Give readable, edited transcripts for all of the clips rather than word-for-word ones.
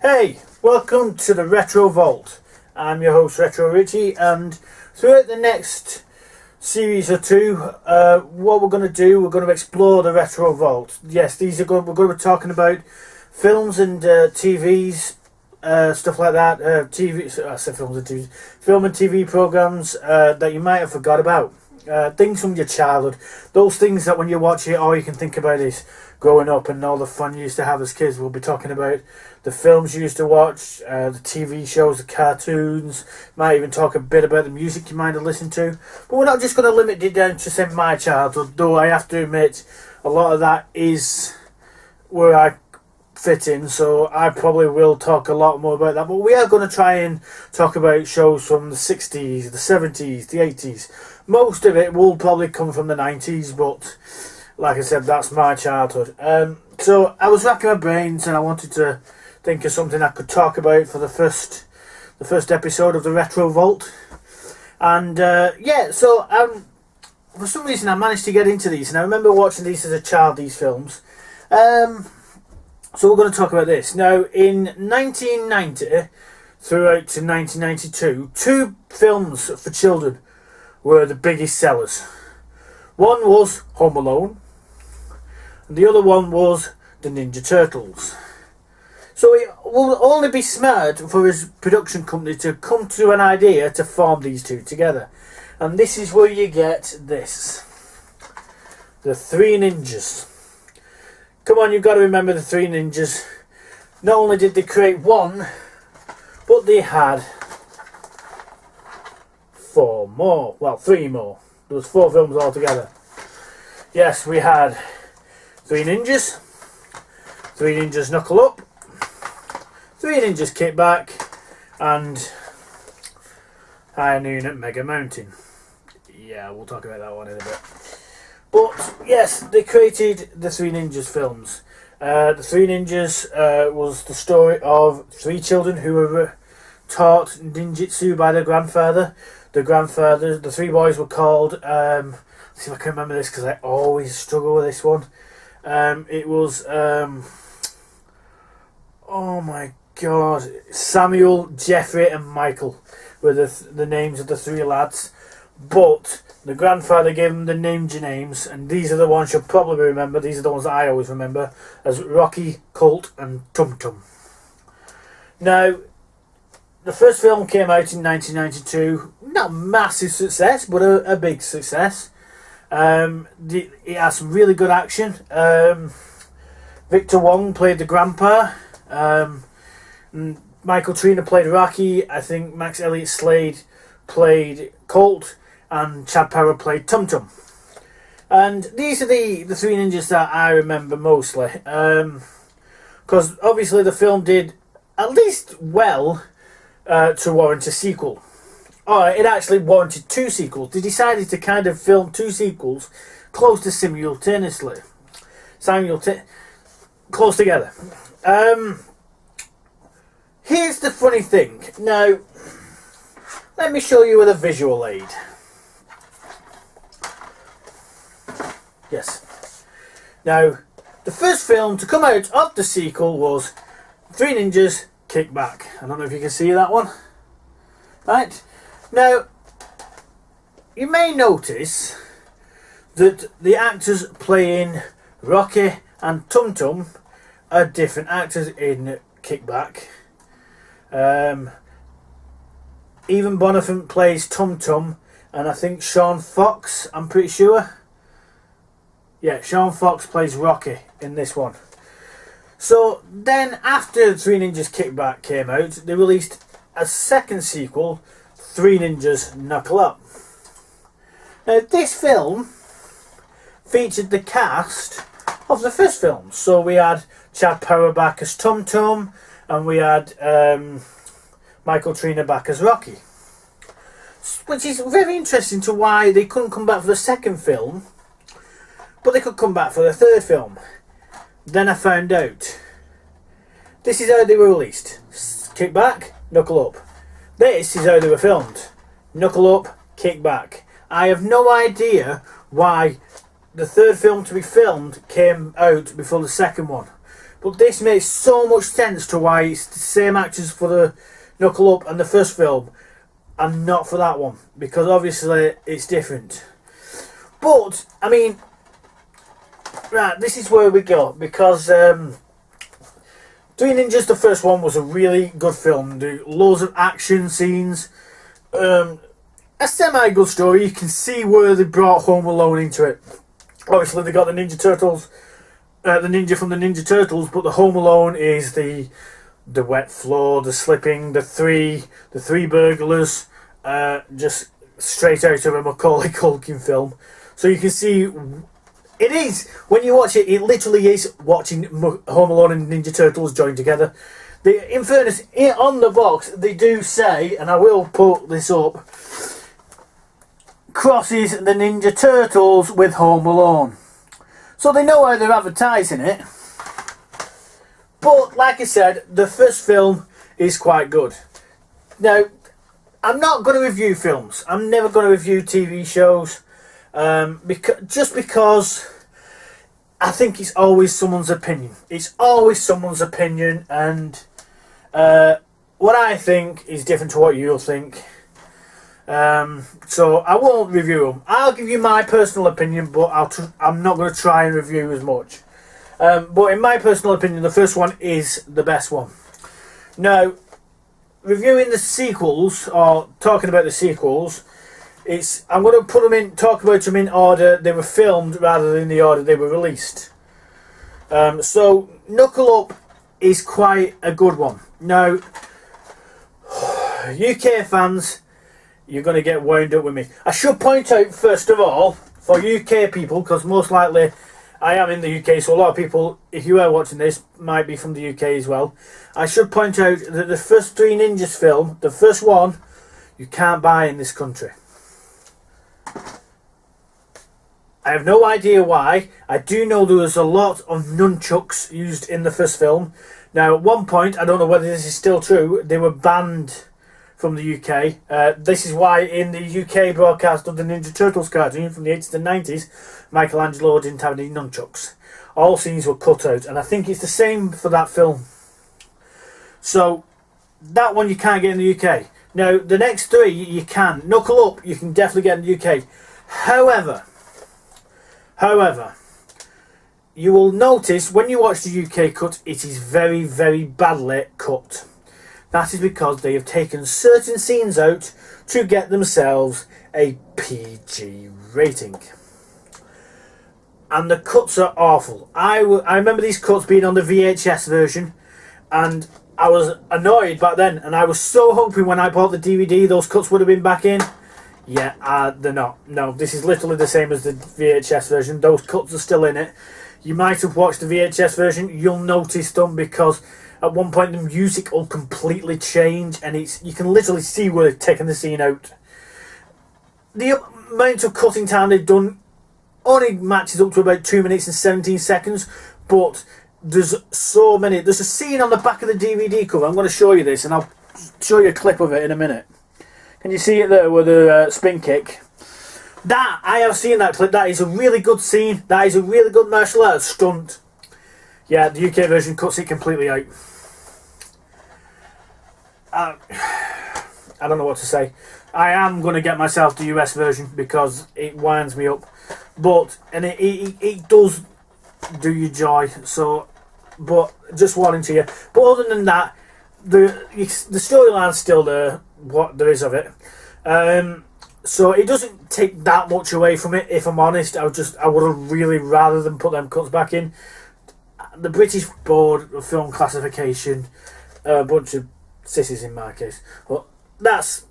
Hey, welcome to the Retro Vault. I'm your host Retro Richie, and throughout the next series or two, what we're going to do, we're going to explore the Retro Vault. Yes, we're going to be talking about films and TVs, stuff like that. I said films and TVs, film and TV programs that you might have forgot about. Things from your childhood, those things that when you watch it, all you can think about is growing up and all the fun you used to have as kids. We'll be talking about the films you used to watch, the TV shows, the cartoons. Might even talk a bit about the music you might have listened to. But we're not just going to limit it down to say my childhood, though I have to admit a lot of that is where I fit in, so I probably will talk a lot more about that. But we are going to try and talk about shows from the 60s, the 70s, the 80s. Most of it will probably come from the 90s, but like I said, that's my childhood. So I was racking my brains and I wanted to think of something I could talk about for the first episode of the Retro Vault. And so for some reason I managed to get into these, and I remember watching these as a child, these films. So we're going to talk about this. Now, in 1990 throughout to 1992, two films for children were the biggest sellers. One was Home Alone, and the other one was the Ninja Turtles. So it will only be smart for his production company to come to an idea to form these two together. And this is where you get this. The Three Ninjas. Come on, you've got to remember the Three Ninjas. Not only did they create one, but they had four more. Well, three more. There was four films altogether. Yes, we had Three Ninjas, Three Ninjas Knuckle Up, Three Ninjas Kick Back, and High Noon at Mega Mountain. Yeah, we'll talk about that one in a bit. But yes, they created the Three Ninjas films. The Three Ninjas was the story of three children who were taught ninjutsu by their grandfather. The three boys were called, let's see if I can remember this because I always struggle with this one. It was, oh my god, Samuel, Jeffrey and Michael were the names of the three lads. But the grandfather gave them the ninja names, and these are the ones you'll probably remember. These are the ones that I always remember as Rocky, Colt and Tum Tum. Now, the first film came out in 1992. Not a massive success, but a big success. It has some really good action. Victor Wong played the grandpa. Michael Trina played Rocky. I think Max Elliott Slade played Colt. And Chad Power played Tum Tum. And these are the Three Ninjas that I remember mostly. Because obviously the film did at least well to warrant a sequel. It actually warranted two sequels. They decided to kind of film two sequels close to simultaneously. Close together. Here's the funny thing. Now, let me show you with a visual aid. Yes. Now, the first film to come out of the sequel was Three Ninjas Kick Back. I don't know if you can see that one. Right. Now, you may notice that the actors playing Rocky and Tum Tum are different actors in Kick Back. Even Boniface plays Tum Tum, and I think Sean Fox, I'm pretty sure. Yeah, Sean Fox plays Rocky in this one. So then after Three Ninjas Kick Back came out, they released a second sequel, Three Ninjas Knuckle Up. Now this film featured the cast of the first film. So we had Chad Power back as Tum Tum, and we had Michael Trina back as Rocky. Which is very interesting to why they couldn't come back for the second film, but they could come back for the third film. Then I found out. This is how they were released. Kick Back, Knuckle Up. This is how they were filmed. Knuckle Up, Kick Back. I have no idea why the third film to be filmed came out before the second one. But this makes so much sense to why it's the same actors for the Knuckle Up and the first film, and not for that one, because obviously it's different. But I mean, right, this is where we go, because Three Ninjas, the first one, was a really good film. There loads of action scenes, a semi-good story. You can see where they brought Home Alone into it. Obviously, they got the Ninja Turtles, the ninja from the Ninja Turtles, but the Home Alone is the wet floor, the slipping, the three burglars, just straight out of a Macaulay Culkin film. So you can see, it is, when you watch it, it literally is watching Home Alone and Ninja Turtles joined together. In fairness, on the box, they do say, and I will put this up, crosses the Ninja Turtles with Home Alone. So they know how they're advertising it. But, like I said, the first film is quite good. Now, I'm not going to review films. I'm never going to review TV shows. Because I think it's always someone's opinion. It's always someone's opinion, and what I think is different to what you'll think. So I won't review them. I'll give you my personal opinion, but I'm not going to try and review as much. But in my personal opinion, the first one is the best one. Now, reviewing the sequels, or talking about the sequels, I'm going to talk about them in order they were filmed rather than the order they were released. So Knuckle Up is quite a good one. Now, UK fans, you're going to get wound up with me. I should point out, first of all, for UK people, because most likely I am in the UK, so a lot of people, if you are watching this, might be from the UK as well. I should point out that the first Three Ninjas film, the first one, you can't buy in this country. I have no idea why. I do know there was a lot of nunchucks used in the first film. Now, at one point, I don't know whether this is still true, they were banned from the UK. This is why in the UK broadcast of the Ninja Turtles cartoon from the 80s and 90s, Michelangelo didn't have any nunchucks. All scenes were cut out, and I think it's the same for that film. So, that one you can't get in the UK. Now, the next three you can. Knuckle Up, you can definitely get in the UK. However, you will notice when you watch the UK cut, it is very, very badly cut. That is because they have taken certain scenes out to get themselves a PG rating. And the cuts are awful. I remember these cuts being on the VHS version, and I was annoyed back then, and I was so hoping when I bought the DVD those cuts would have been back in. Yeah, they're not. No, this is literally the same as the VHS version. Those cuts are still in it. You might have watched the VHS version. You'll notice them because at one point the music will completely change, and you can literally see where they've taken the scene out. The amount of cutting time they've done only matches up to about 2 minutes and 17 seconds, but there's so many. There's a scene on the back of the DVD cover. I'm going to show you this, and I'll show you a clip of it in a minute. Can you see it there with the spin kick? That, I have seen that clip. That is a really good scene. That is a really good martial arts stunt. Yeah, the UK version cuts it completely out. I don't know what to say. I am going to get myself the US version because it winds me up. But, and it does do you joy. So, but just warning to you. But other than that, the storyline's still there, what there is of it. So it doesn't take that much away from it, if I'm honest. I would have really rather than put them cuts back in. The British Board of Film Classification, a bunch of sissies in my case. But that's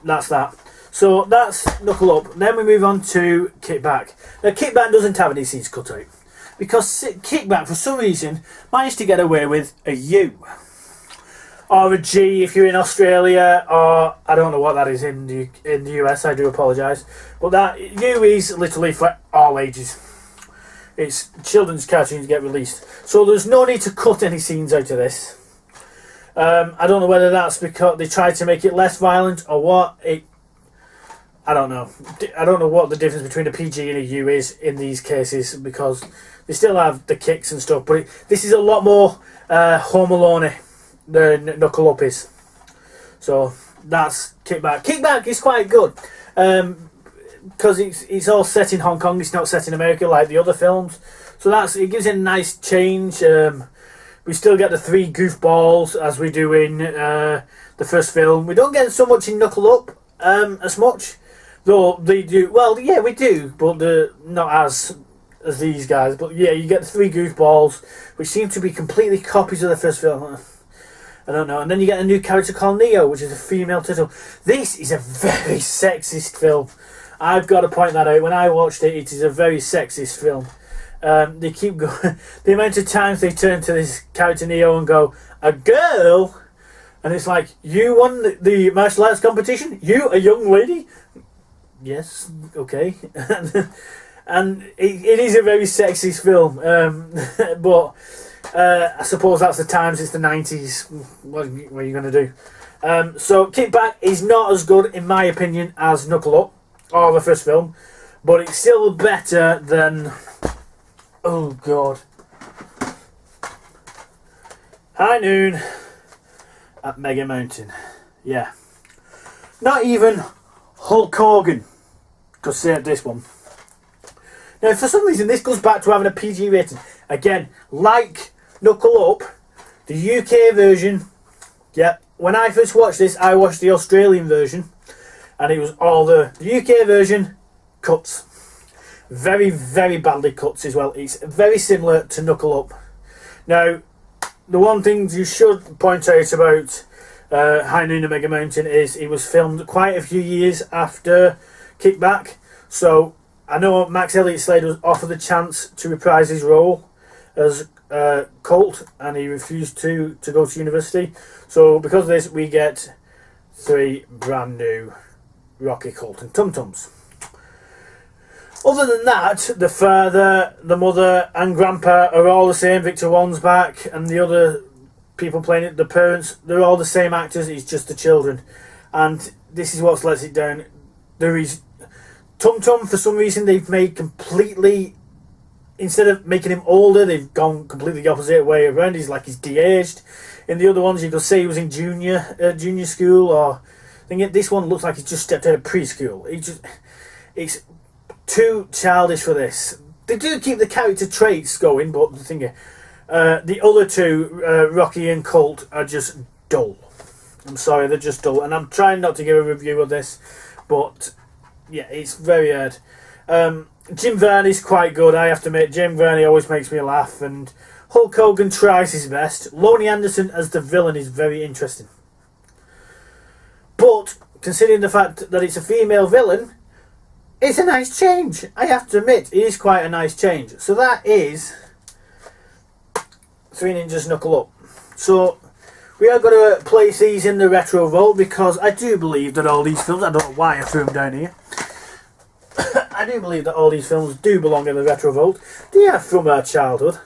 that. So that's Knuckle Up. Then we move on to Kickback. Now Kickback doesn't have any scenes cut out, because Kickback for some reason managed to get away with a U. Or a G if you're in Australia, or I don't know what that is in the US, I do apologise. But that U is literally for all ages. It's children's cartoons get released. So there's no need to cut any scenes out of this. I don't know whether that's because they tried to make it less violent or what. I don't know. I don't know what the difference between a PG and a U is in these cases, because they still have the kicks and stuff, but this is a lot more Home Alone than Knuckle Up is. So that's Kickback. Kickback is quite good, because it's all set in Hong Kong. It's not set in America like the other films. So it gives it a nice change. We still get the three goofballs as we do in the first film. We don't get so much in Knuckle Up as much, though they do. Well, yeah, we do, but not as these guys. But yeah, you get the three goofballs, which seem to be completely copies of the first film. I don't know. And then you get a new character called Neo, which is a female turtle. This is a very sexist film. I've got to point that out. When I watched it, it is a very sexist film. They keep going. The amount of times they turn to this character Neo and go, "A girl," and it's like, "You won the martial arts competition? You, a young lady?" Yes, okay. And it is a very sexist film. But I suppose that's the times. It's the 90s. What are you going to do? So Kickback is not as good, in my opinion, as Knuckle Up or the first film, but it's still better than... Oh, God. High Noon at Mega Mountain. Yeah. Not even Hulk Hogan could save this one. Now, for some reason, this goes back to having a PG rating. Again, like Knuckle Up, the UK version, yeah, when I first watched this, I watched the Australian version, and it was all the UK version cuts. Very, very badly cuts as well. It's very similar to Knuckle Up. Now, the one thing you should point out about High Noon at Mega Mountain is it was filmed quite a few years after Kickback. So I know Max Elliott Slade was offered the chance to reprise his role as Colt, and he refused to go to university. So because of this, we get 3 brand new Rocky, Colt and Tum Tums. Other than that, the father, the mother and grandpa are all the same. Victor Wan's back, and the other people playing it, the parents, they're all the same actors. It's just the children. And this is what lets it down. There is Tum Tum, for some reason, they've made completely... Instead of making him older, they've gone completely the opposite way around. He's like he's de-aged. In the other ones, you could say he was in junior school, or I think this one looks like he's just stepped out of preschool. It's too childish for this. They do keep the character traits going, but the other two, Rocky and Colt, are just dull. I'm sorry, they're just dull. And I'm trying not to give a review of this, but yeah, it's very hard. Jim Varney's quite good, I have to admit. Jim Varney always makes me laugh, and Hulk Hogan tries his best. Loney Anderson as the villain is very interesting. But, considering the fact that it's a female villain, it's a nice change. I have to admit, it is quite a nice change. So that is 3 Ninjas Knuckle Up. So, we are going to place these in the Retro Vault, because I do believe that all these films, I don't know why I threw them down here, I do believe that all these films do belong in the Retro Vault. They are from our childhood.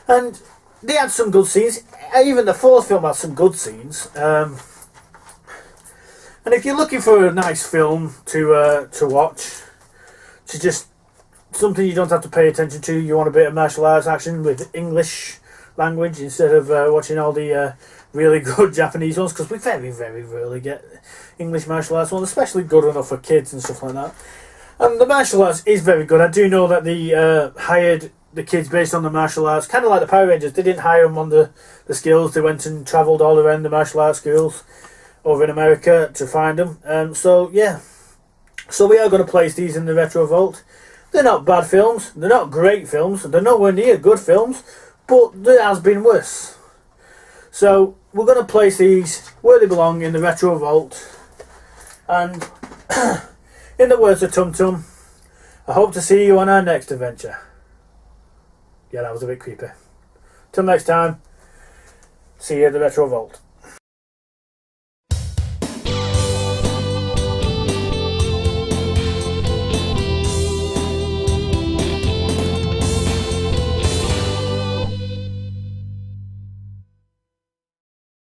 And they had some good scenes. Even the 4th film had some good scenes. And if you're looking for a nice film to watch, to just something you don't have to pay attention to, you want a bit of martial arts action with English language instead of watching all the really good Japanese ones, because we very, very rarely get English martial arts ones, especially good enough for kids and stuff like that. And the martial arts is very good. I do know that they hired the kids based on the martial arts, kind of like the Power Rangers. They didn't hire them on the skills. They went and travelled all around the martial arts schools over in America to find them. So, yeah. So we are going to place these in the Retro Vault. They're not bad films. They're not great films. They're nowhere near good films. But there has been worse. So we're going to place these where they belong in the Retro Vault. And in the words of Tum Tum, I hope to see you on our next adventure. Yeah, that was a bit creepy. Till next time, see you at the Retro Vault.